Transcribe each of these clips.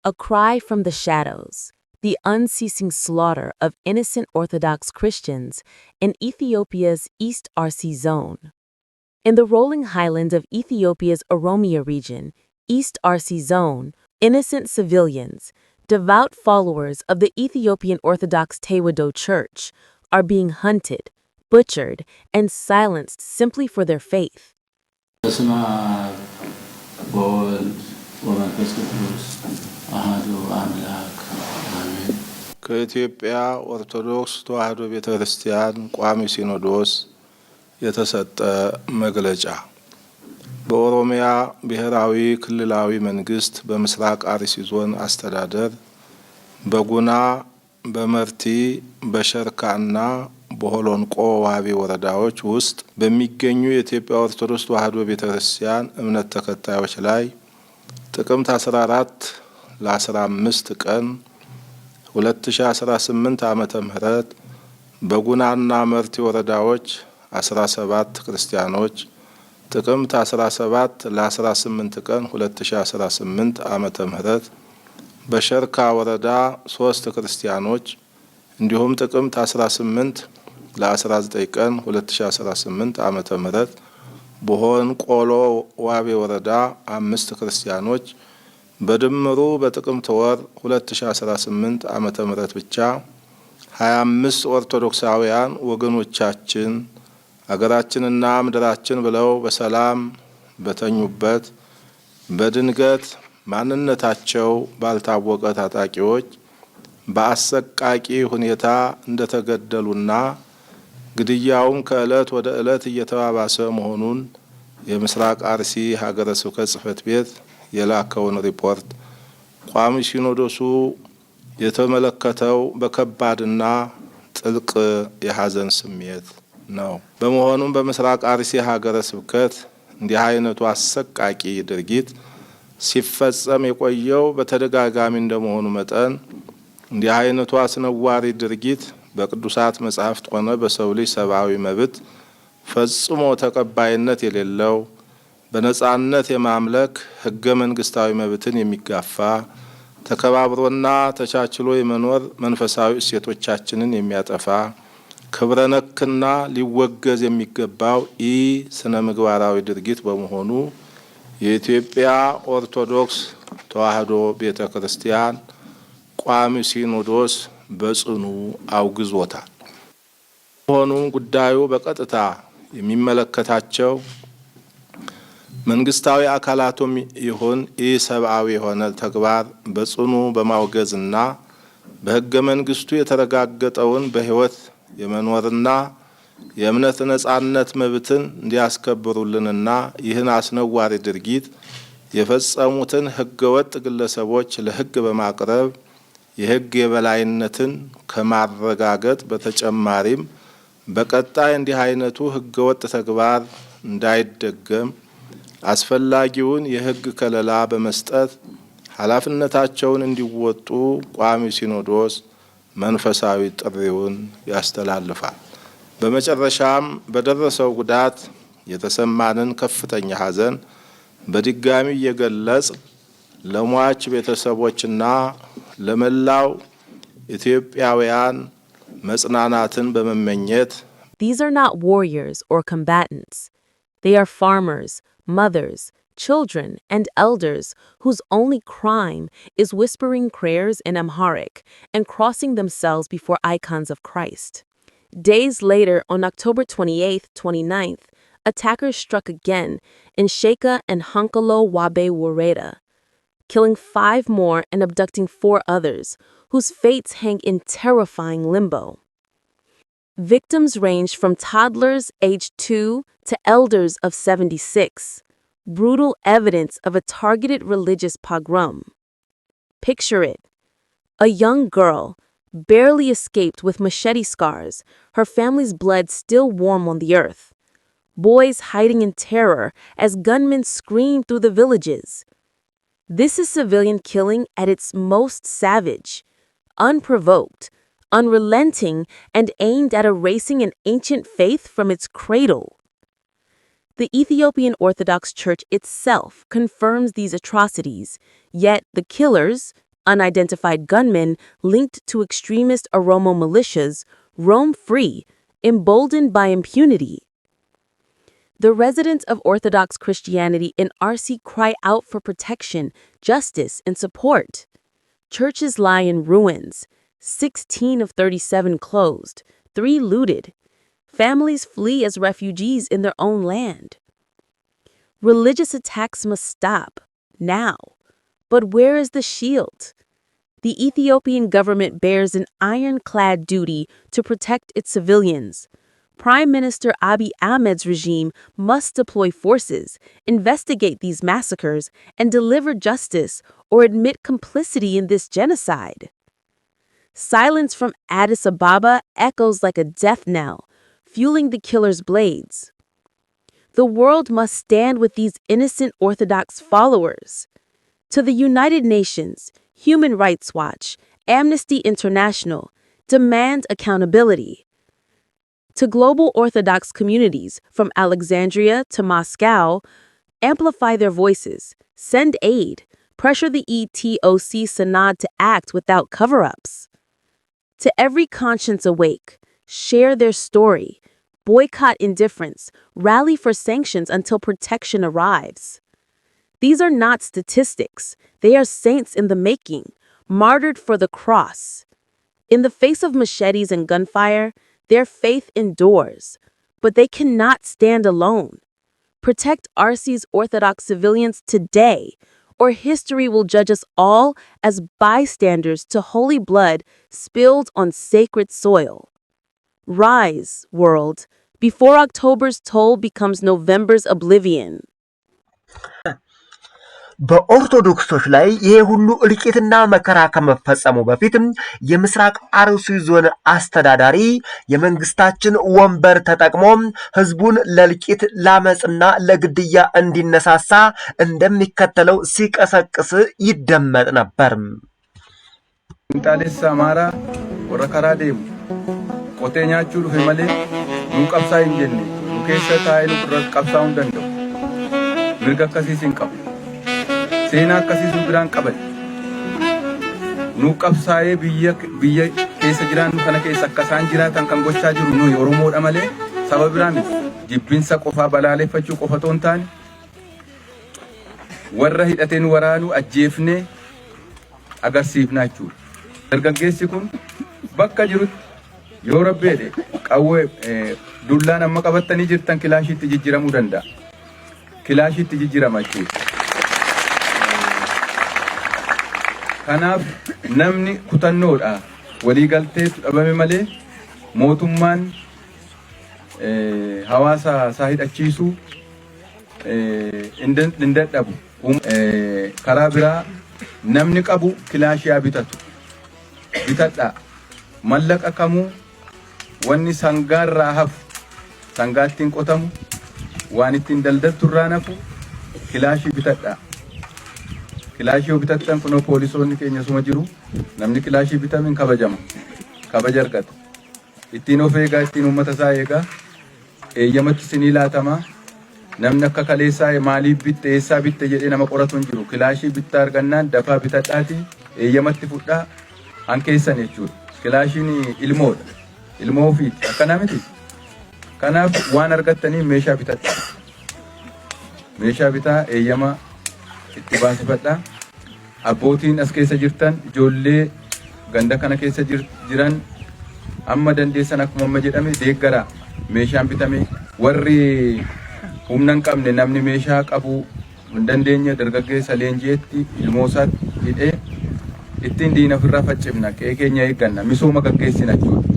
A cry from the shadows, the unceasing slaughter of innocent Orthodox Christians in Ethiopia's East RC zone. In the rolling highlands of Ethiopia's Oromia region, East RC zone, innocent civilians, devout followers of the Ethiopian Orthodox Tewahedo Church, are being hunted, butchered, and silenced simply for their faith. በስመ አብ ወወልድ ወመንፈስ ቅዱስ አሐዱ አምላክ አሜን። ከኢትዮጵያ ኦርቶዶክስ ተዋሕዶ ቤተ ክርስቲያን ቋሚ ሲኖዶስ የተሰጠ መግለጫ። በኦሮሚያ ብሔራዊ ክልላዊ መንግስት በምስራቅ አርሲ ዞን አስተዳደር በጉና በመርቲ በሸርካና በሆሎንቆ ዋቢ ወረዳዎች ውስጥ በሚገኙ የኢትዮጵያ ኦርቶዶክስ ተዋሕዶ ቤተክርስቲያን እምነት ተከታዮች ላይ ጥቅምት 14 ለ15 ቀን 2018 ዓመተ ምህረት በጉናና መርቲ ወረዳዎች 17 ክርስቲያኖች ጥቅምት 17 ለ18 ቀን 2018 ዓመተ ምህረት በሸርካ ወረዳ 3 ክርስቲያኖች እንዲሁም ጥቅምት 18 ለ19 ቀን 2018 ዓመተ ምህረት በሆሎንቆ ዋቢ ወረዳ 5 ክርስቲያኖች በድምሩ በጥቅምት ወር 2018 ዓመተ ምህረት ብቻ 25 ኦርቶዶክሳውያን ወገኖቻችን አገራችንና ምድራችን ብለው በሰላም በተኙበት በድንገት ማንነታቸው ባልታወቀ ታጣቂዎች በአሰቃቂ ሁኔታ እንደተገደሉና ግድያውም ከዕለት ወደ ዕለት እየተባባሰ መሆኑን የምስራቅ አርሲ ሀገረ ስብከት ጽሕፈት ቤት የላከውን ሪፖርት ቋሚ ሲኖዶሱ የተመለከተው በከባድና ጥልቅ የሐዘን ስሜት ነው። በመሆኑም በምስራቅ አርሲ ሀገረ ስብከት እንዲህ አይነቱ አሰቃቂ ድርጊት ሲፈጸም የቆየው በተደጋጋሚ እንደመሆኑ መጠን እንዲህ አይነቱ አስነዋሪ ድርጊት በቅዱሳት መጻሕፍት ሆነ በሰው ልጅ ሰብአዊ መብት ፈጽሞ ተቀባይነት የሌለው በነጻነት የማምለክ ሕገ መንግስታዊ መብትን የሚጋፋ ተከባብሮና ተቻችሎ የመኖር መንፈሳዊ እሴቶቻችንን የሚያጠፋ ክብረ ነክና ሊወገዝ የሚገባው ስነ ምግባራዊ ድርጊት በመሆኑ የኢትዮጵያ ኦርቶዶክስ ተዋሕዶ ቤተ ክርስቲያን ቋሚ ሲኖዶስ በጽኑ አውግዞታል። ሆኖም ጉዳዩ በቀጥታ የሚመለከታቸው መንግስታዊ አካላቱም ይሁን ሰብአዊ የሆነ ተግባር በጽኑ በማውገዝና በሕገ መንግስቱ የተረጋገጠውን በሕይወት የመኖርና የእምነት ነጻነት መብትን እንዲያስከብሩልንና ይህን አስነዋሪ ድርጊት የፈጸሙትን ሕገወጥ ግለሰቦች ለሕግ በማቅረብ የሕግ የበላይነትን ከማረጋገጥ በተጨማሪም በቀጣይ እንዲህ አይነቱ ሕገወጥ ተግባር እንዳይደገም አስፈላጊውን የሕግ ከለላ በመስጠት ኃላፊነታቸውን እንዲወጡ ቋሚ ሲኖዶስ መንፈሳዊ ጥሪውን ያስተላልፋል። በመጨረሻም በደረሰው ጉዳት የተሰማንን ከፍተኛ ሐዘን በድጋሚ እየገለጽ ለሟች ቤተሰቦችና ለመላው ኢትዮጵያውያን መጽናናትን በመመኘት These are not warriors or combatants. They are farmers, mothers, children, and elders whose only crime is whispering prayers in Amharic and crossing themselves before icons of Christ. Days later, on October 28th, 29th, attackers struck again in Sheka and Hankalo Wabe Woreda, killing 5 more and abducting 4 others, whose fates hang in terrifying limbo. Victims range from toddlers aged 2 to elders of 76, brutal evidence of a targeted religious pogrom. Picture it. A young girl, barely escaped with machete scars, her family's blood still warm on the earth. Boys hiding in terror as gunmen scream through the villages. This is civilian killing at its most savage, unprovoked, unrelenting, and aimed at erasing an ancient faith from its cradle. The Ethiopian Orthodox Church itself confirms these atrocities, yet the killers, unidentified gunmen linked to extremist Oromo militias roam free, emboldened by impunity. The residents of Orthodox Christianity in RC cry out for protection, justice, and support. Churches lie in ruins, 16 of 37 closed, 3 looted. Families flee as refugees in their own land. Religious attacks must stop, now. But where is the shield? The Ethiopian government bears an ironclad duty to protect its civilians. Prime Minister Abiy Ahmed's regime must deploy forces, investigate these massacres, and deliver justice or admit complicity in this genocide. Silence from Addis Ababa echoes like a death knell, fueling the killer's blades. The world must stand with these innocent Orthodox followers. To the United Nations, Human Rights Watch, Amnesty International, demand accountability. To global Orthodox communities from Alexandria to Moscow, amplify their voices, send aid, pressure the ETOC Synod to act without cover-ups. To every conscience awake, share their story, boycott indifference, rally for sanctions until protection arrives. These are not statistics. They are saints in the making, martyred for the cross. In the face of machetes and gunfire, their faith endures, but they cannot stand alone. Protect RC's Orthodox civilians today, or history will judge us all as bystanders to holy blood spilled on sacred soil. Rise, world, before October's toll becomes November's oblivion. በኦርቶዶክሶች ላይ ይሄ ሁሉ እልቂትና መከራ ከመፈጸሙ በፊትም የምስራቅ አርሲ ዞን አስተዳዳሪ የመንግስታችን ወንበር ተጠቅሞ ህዝቡን ለልቂት ላመጽና ለግድያ እንዲነሳሳ እንደሚከተለው ሲቀሰቅስ ይደመጥ ነበር። እንታለስ አማራ ወረከራ ደም ቆቴኛቹ ህመለ ሙቀብሳይ እንጀኒ ሙከሰ ታይሉ ቀብሳው እንደንደው ምርገከሲሲን ቀብ Seenaa akkasii biraan qaban nu qabsaa'ee biyya keessa jiraannu kana keessa akka isaan jiraatan kan gochaa jiru nuyi Oromoodha malee saba biraan jibbinsa qofaa balaaleffachuu qofa toon taane warra hidhateen waraanu ajjeefnee agarsiifnaa jechuudha. Dargaggeessi kun bakka jirutti yoo rabbeedhe qawwee dullaan amma qabattanii jirtan kilaashiitti jijjiiramuu danda'a. Kilaashiitti jijjiirama jechuudha. Kanaaf namni kutannoodha walii galteetu dhabame malee mootummaan hawaasa isaa hidhachiisuu hin dadhabu. Karaa biraa namni qabu kilaashiyaa bitadha mallaqa kamuu wanni sangaarraa hafu sangaattiin qotamu waan ittiin daldalturraa nafu kilaashii bitadha. Kilaashii bitattan kuno poolisoonni keenya suma jiru namni kilaashii bitamin kabaja argata ittiin of eegaa ittiin uummata isaa eegaa eeyyamatti sinii laatama namni akka kaleessaa maaliif bitte eessaa bitte jedhee nama qoratu hin jiru kilaashii bittaa argannaan dafaa bitadhaati eeyyamatti fudhaa hankeessan jechuudha. Kilaashiin ilmoo ofiiti akkana miti. Kanaaf waan argattanii meeshaa bitadha meeshaa bitaa eeyyama itti baasifadha. Abbootiin as keessa jirtan ijoollee ganda kana keessa jiran amma dandeessan akkuma amma jedhame deeggara meeshaan bitame warri humna hin qabne namni meeshaa qabu hin dandeenye dargaggeessa leenji'etti ilmoosaatti hidhee ittiin diina ofirraa faccifna qe'ee keenya eegganna misooma gaggeessina jechuudha.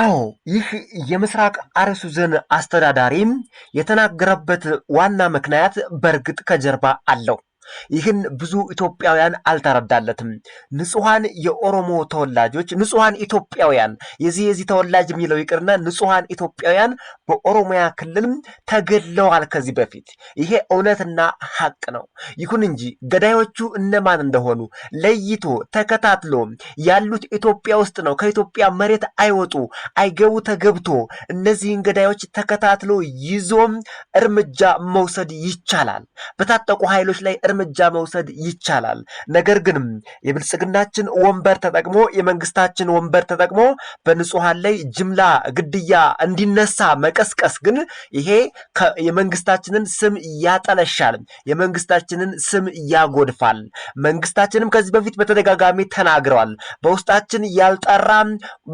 አዎ ይህ የምስራቅ አርሲ ዞን አስተዳዳሪም የተናገረበት ዋና ምክንያት በርግጥ ከጀርባ አለው። ይህን ብዙ ኢትዮጵያውያን አልተረዳለትም። ንጹሃን የኦሮሞ ተወላጆች ንጹሃን ኢትዮጵያውያን የዚህ ተወላጅ የሚለው ይቅርና ንጹሃን ኢትዮጵያውያን በኦሮሚያ ክልል ተገድለዋል ከዚህ በፊት ይሄ እውነትና ሐቅ ነው። ይሁን እንጂ ገዳዮቹ እነማን እንደሆኑ ለይቶ ተከታትሎ ያሉት ኢትዮጵያ ውስጥ ነው። ከኢትዮጵያ መሬት አይወጡ አይገቡ ተገብቶ እነዚህን ገዳዮች ተከታትሎ ይዞም እርምጃ መውሰድ ይቻላል። በታጠቁ ኃይሎች ላይ እርምጃ መውሰድ ይቻላል። ነገር ግን የብልጽግናችን ወንበር ተጠቅሞ የመንግስታችን ወንበር ተጠቅሞ በንጹሃን ላይ ጅምላ ግድያ እንዲነሳ መቀስቀስ ግን ይሄ የመንግስታችንን ስም ያጠለሻል፣ የመንግስታችንን ስም ያጎድፋል። መንግስታችንም ከዚህ በፊት በተደጋጋሚ ተናግረዋል። በውስጣችን ያልጠራ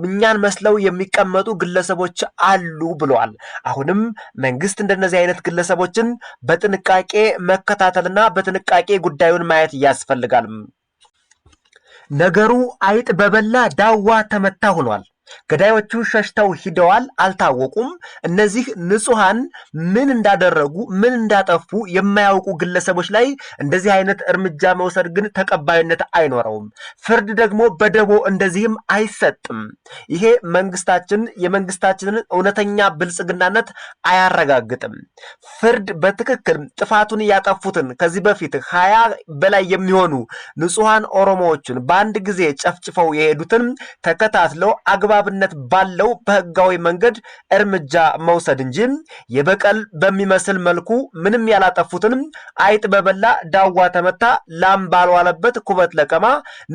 እኛን መስለው የሚቀመጡ ግለሰቦች አሉ ብለዋል። አሁንም መንግስት እንደነዚህ አይነት ግለሰቦችን በጥንቃቄ መከታተልና በጥንቃቄ ጉዳዩን ማየት ያስፈልጋል። ነገሩ አይጥ በበላ ዳዋ ተመታ ሆኗል። ገዳዮቹ ሸሽተው ሂደዋል፣ አልታወቁም። እነዚህ ንጹሃን ምን እንዳደረጉ ምን እንዳጠፉ የማያውቁ ግለሰቦች ላይ እንደዚህ አይነት እርምጃ መውሰድ ግን ተቀባይነት አይኖረውም። ፍርድ ደግሞ በደቦ እንደዚህም አይሰጥም። ይሄ የመንግስታችንን እውነተኛ ብልጽግናነት አያረጋግጥም። ፍርድ በትክክል ጥፋቱን ያጠፉትን ከዚህ በፊት 20 በላይ የሚሆኑ ንጹሃን ኦሮሞዎችን በአንድ ጊዜ ጨፍጭፈው የሄዱትን ተከታትለው አግባብነት ባለው በህጋዊ መንገድ እርምጃ መውሰድ እንጂ የበቀል በሚመስል መልኩ ምንም ያላጠፉትን አይጥ በበላ ዳዋ ተመታ ላም ባልዋለበት ኩበት ለቀማ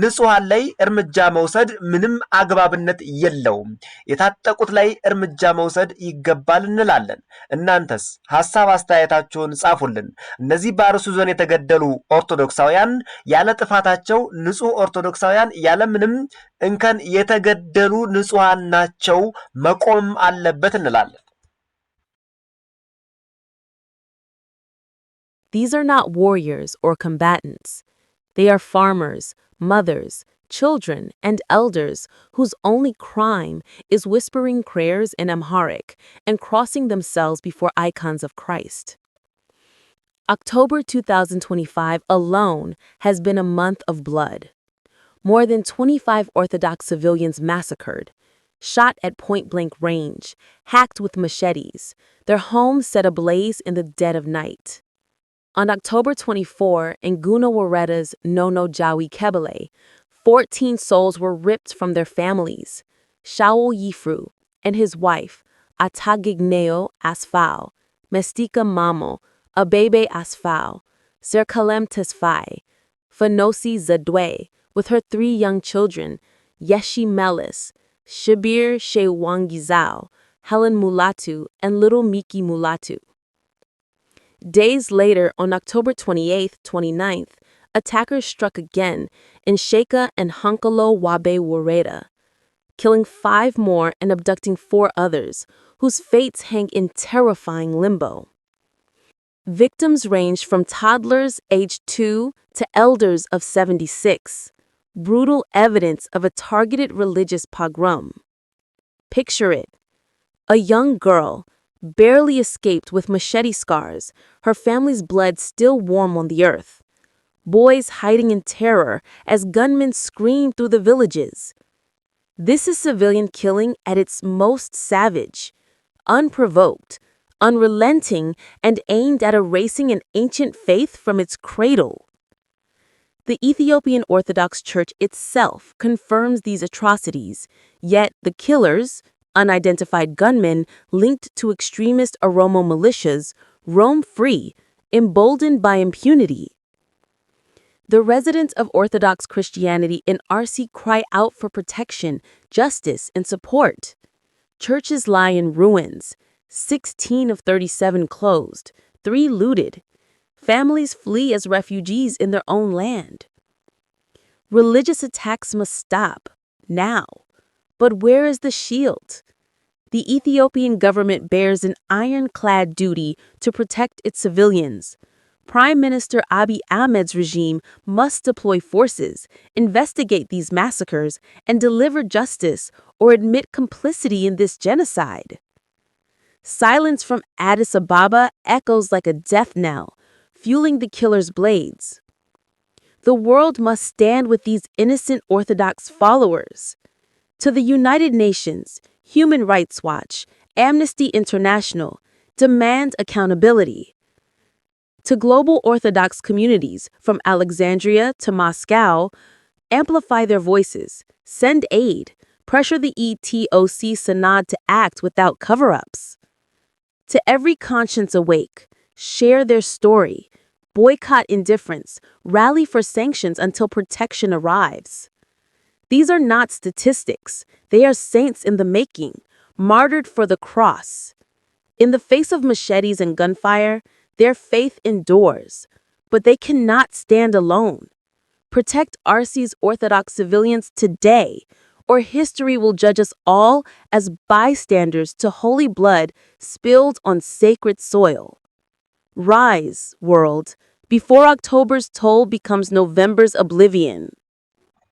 ንጹሃን ላይ እርምጃ መውሰድ ምንም አግባብነት የለውም። የታጠቁት ላይ እርምጃ መውሰድ ይገባል እንላለን። እናንተስ ሐሳብ አስተያየታችሁን ጻፉልን። እነዚህ በአርሱ ዞን የተገደሉ ኦርቶዶክሳውያን ያለ ጥፋታቸው ንጹህ ኦርቶዶክሳውያን ያለ ምንም እንከን የተገደሉ ንጹሃን ናቸው፣ መቆም አለበት እንላለን። These are not warriors or combatants. They are farmers, mothers, children, and elders whose only crime is whispering prayers in Amharic and crossing themselves before icons of Christ. October 2025 alone has been a month of blood. More than 25 Orthodox civilians massacred, shot at point-blank range, hacked with machetes, their homes set ablaze in the dead of night. On October 24, in Guna Wareta's Nono Jawi Kebele, 14 souls were ripped from their families. Shaul Yifru and his wife, Atagigneo Asfal, Mestika Mamo, Abebe Asfal, Serkalem Tesfai, Fanosi Zadwe, with her 3 young children, Yeshi Melis, Shabir Shewangizao, Helen Mulatu, and little Miki Mulatu. Days later, on October 28th, 29th, attackers struck again in Sheka and Hankalo Wabe Wareta, killing 5 more and abducting 4 others, whose fates hang in terrifying limbo. Victims ranged from toddlers aged 2 to elders of 76. Brutal evidence of a targeted religious pogrom. Picture it. A young girl, barely escaped with machete scars, her family's blood still warm on the earth. Boys hiding in terror as gunmen scream through the villages. This is civilian killing at its most savage, unprovoked, unrelenting, and aimed at erasing an ancient faith from its cradle. The Ethiopian Orthodox Church itself confirms these atrocities, yet the killers, unidentified gunmen linked to extremist Oromo militias, roam free, emboldened by impunity. The residents of Orthodox Christianity in Arsi cry out for protection, justice, and support. Churches lie in ruins, 16 of 37 closed, 3 looted. Families flee as refugees in their own land. Religious attacks must stop, now. But where is the shield? The Ethiopian government bears an ironclad duty to protect its civilians. Prime Minister Abiy Ahmed's regime must deploy forces, investigate these massacres, and deliver justice or admit complicity in this genocide. Silence from Addis Ababa echoes like a death knell, fueling the killer's blades. The world must stand with these innocent Orthodox followers. To the United Nations, Human Rights Watch, Amnesty International, demand accountability. To global Orthodox communities from Alexandria to Moscow, amplify their voices, send aid, pressure the ETOC Synod to act without cover-ups. To every conscience awake, share their story. boycott indifference, rally for sanctions until protection arrives. These are not statistics. They are saints in the making, martyred for the cross. In the face of machetes and gunfire, their faith endures, but they cannot stand alone. Protect RC's Orthodox civilians today, or history will judge us all as bystanders to holy blood spilled on sacred soil. Rise, world, before October's toll becomes November's oblivion.